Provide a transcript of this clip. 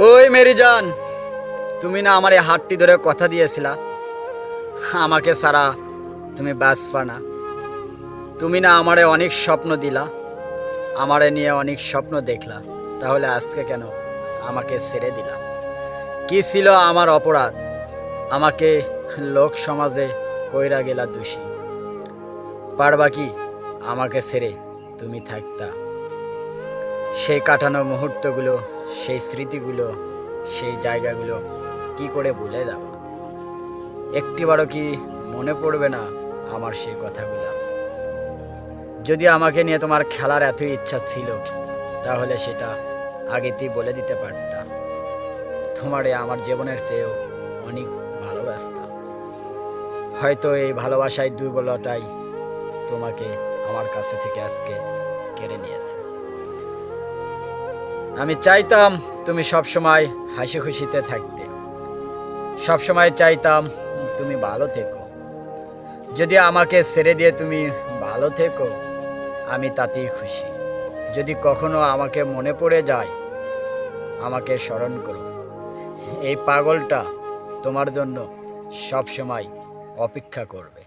ওই মেরি জান, তুমি না আমার এই হাতটি ধরে কথা দিয়েছিলা আমাকে সারা তুমি বাঁচবা না। তুমি না আমারে অনেক স্বপ্ন দিলা, আমারে নিয়ে অনেক স্বপ্ন দেখলা, তাহলে আজকে কেন আমাকে ছেড়ে দিলা? কি ছিল আমার অপরাধ? আমাকে লোক সমাজে কইরা গেলা দোষী। পারবা কি আমাকে ছেড়ে তুমি থাকতা? সেই কাটানো মুহূর্তগুলো, সেই স্মৃতিগুলো, সেই জায়গাগুলো কি করে ভুলে যাবা? একটিবারও কি মনে পড়বে না আমার সেই কথাগুলো? যদি আমাকে নিয়ে তোমার খেলার এতই ইচ্ছা ছিল, তাহলে সেটা আগেতেই বলে দিতে পারতা। তোমারে আমার জীবনের চেয়েও অনেক ভালোবাসতাম। হয়তো এই ভালোবাসায় দুর্বলতাই তোমাকে আমার কাছে থেকে আজকে কেড়ে নিয়েছে। আমি চাইতাম তুমি সবসময় হাসি খুশিতে থাকতে, সবসময় চাইতাম তুমি ভালো থেকো। যদি আমাকে ছেড়ে দিয়ে তুমি ভালো থেকো, আমি তাতেই খুশি। যদি কখনো আমাকে মনে পড়ে যায়, আমাকে স্মরণ করো। এই পাগলটা তোমার জন্য সব সময় অপেক্ষা করবে।